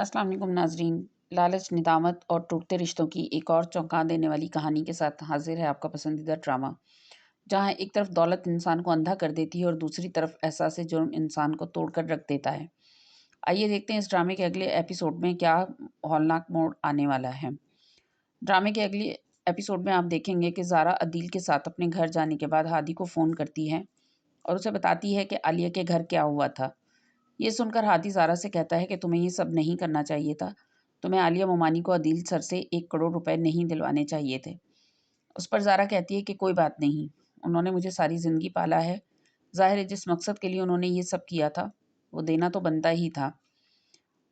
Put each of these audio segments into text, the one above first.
अस्सलाम वालेकुम नाजरीन। लालच, निदामत और टूटते रिश्तों की एक और चौंका देने वाली कहानी के साथ हाजिर है आपका पसंदीदा ड्रामा, जहां एक तरफ दौलत इंसान को अंधा कर देती है और दूसरी तरफ एहसास जुर्म इंसान को तोड़कर रख देता है। आइए देखते हैं इस ड्रामे के अगले एपिसोड में क्या हौलनाक मोड़ आने वाला है। ड्रामे के अगले एपिसोड में आप देखेंगे कि ज़ारा अदील के साथ अपने घर जाने के बाद हादी को फ़ोन करती है और उसे बताती है कि आलिया के घर क्या हुआ था। ये सुनकर हादी ज़ारा से कहता है कि तुम्हें ये सब नहीं करना चाहिए था। तुम्हें आलिया मोमानी को अदील सर से 1 करोड़ रुपए नहीं दिलवाने चाहिए थे। उस पर ज़ारा कहती है कि कोई बात नहीं, उन्होंने मुझे सारी ज़िंदगी पाला है। ज़ाहिर है जिस मकसद के लिए उन्होंने ये सब किया था वो देना तो बनता ही था।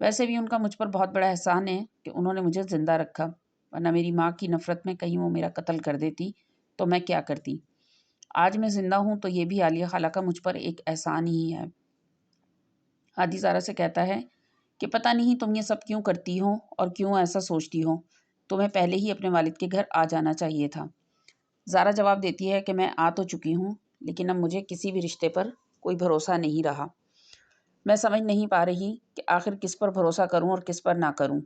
वैसे भी उनका मुझ पर बहुत बड़ा एहसान है कि उन्होंने मुझे ज़िंदा रखा, वरना मेरी माँ की नफ़रत में कहीं वो मेरा कत्ल कर देती तो मैं क्या करती। आज मैं ज़िंदा हूँ तो ये भी आलिया खाला का मुझ पर एक एहसान ही है। हादी ज़ारा से कहता है कि पता नहीं तुम ये सब क्यों करती हो और क्यों ऐसा सोचती हो। तुम्हें पहले ही अपने वालिद के घर आ जाना चाहिए था। ज़ारा जवाब देती है कि मैं आ तो चुकी हूँ, लेकिन अब मुझे किसी भी रिश्ते पर कोई भरोसा नहीं रहा। मैं समझ नहीं पा रही कि आखिर किस पर भरोसा करूँ और किस पर ना करूँ।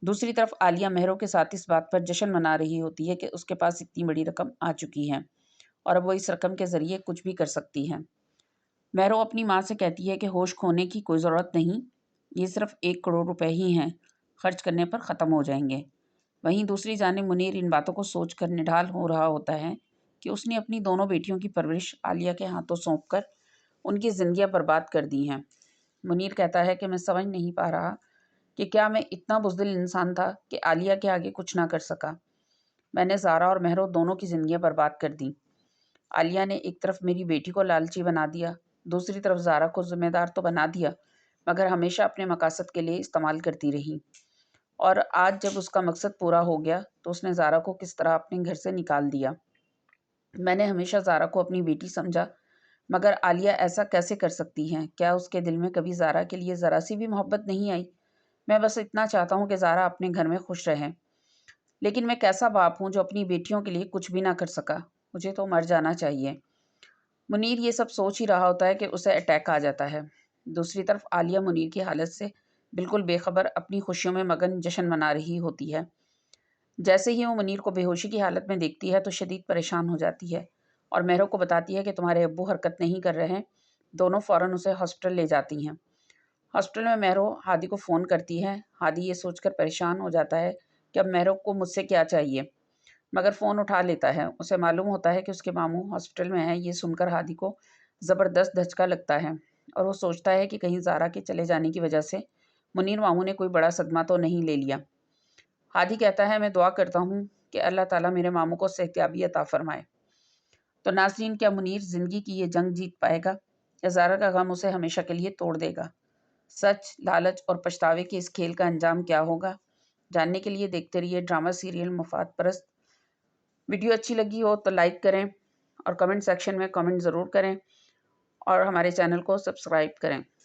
दूसरी तरफ आलिया महरों के साथ इस बात पर जश्न मना रही होती है कि उसके पास इतनी बड़ी रकम आ चुकी है और अब वो इस रकम के ज़रिए कुछ भी कर सकती है। महरो अपनी माँ से कहती है कि होश खोने की कोई ज़रूरत नहीं, ये सिर्फ 1 करोड़ रुपए ही हैं, खर्च करने पर ख़त्म हो जाएंगे। वहीं दूसरी जानिब मुनीर इन बातों को सोचकर निढाल हो रहा होता है कि उसने अपनी दोनों बेटियों की परवरिश आलिया के हाथों सौंपकर उनकी ज़िंदगियां बर्बाद कर दी हैं। मुनीर कहता है कि मैं समझ नहीं पा रहा कि क्या मैं इतना बुज़दिल इंसान था कि आलिया के आगे कुछ ना कर सका। मैंने ज़ारा और महरो दोनों की ज़िंदगियां बर्बाद कर दी। आलिया ने एक तरफ मेरी बेटी को लालची बना दिया, दूसरी तरफ ज़ारा को ज़िम्मेदार तो बना दिया, मगर हमेशा अपने मकासद के लिए इस्तेमाल करती रही। और आज जब उसका मकसद पूरा हो गया तो उसने ज़ारा को किस तरह अपने घर से निकाल दिया। मैंने हमेशा ज़ारा को अपनी बेटी समझा, मगर आलिया ऐसा कैसे कर सकती हैं? क्या उसके दिल में कभी ज़ारा के लिए ज़रा सी भी मोहब्बत नहीं आई? मैं बस इतना चाहता हूँ कि ज़ारा अपने घर में खुश रहे। लेकिन मैं कैसा बाप हूँ जो अपनी बेटियों के लिए कुछ भी ना कर सका? मुझे तो मर जाना चाहिए। मुनीर ये सब सोच ही रहा होता है कि उसे अटैक आ जाता है। दूसरी तरफ आलिया मुनीर की हालत से बिल्कुल बेखबर अपनी खुशियों में मगन जश्न मना रही होती है। जैसे ही वो मुनीर को बेहोशी की हालत में देखती है तो शदीद परेशान हो जाती है और महरो को बताती है कि तुम्हारे अब्बू हरकत नहीं कर रहे हैं। दोनों फ़ौरन उसे हॉस्पिटल ले जाती हैं। हॉस्पिटल में महरो हादी को फ़ोन करती है। हादी ये सोचकर परेशान हो जाता है कि अब महरो को मुझसे क्या चाहिए, मगर फ़ोन उठा लेता है। उसे मालूम होता है कि उसके मामू हॉस्पिटल में हैं। ये सुनकर हादी को ज़बरदस्त धचका लगता है और वो सोचता है कि कहीं ज़ारा के चले जाने की वजह से मुनीर मामू ने कोई बड़ा सदमा तो नहीं ले लिया। हादी कहता है मैं दुआ करता हूँ कि अल्लाह ताला मेरे मामू को सेहतियाबी अता फ़रमाए। तो नाज़रीन, क्या मुनीर ज़िंदगी की ये जंग जीत पाएगा या ज़ारा का गम उसे हमेशा के लिए तोड़ देगा? सच, लालच और पछतावे के इस खेल का अंजाम क्या होगा? जानने के लिए देखते रहिए ड्रामा सीरियल मुफाद परस्त। वीडियो अच्छी लगी हो तो लाइक करें और कमेंट सेक्शन में कमेंट ज़रूर करें और हमारे चैनल को सब्सक्राइब करें।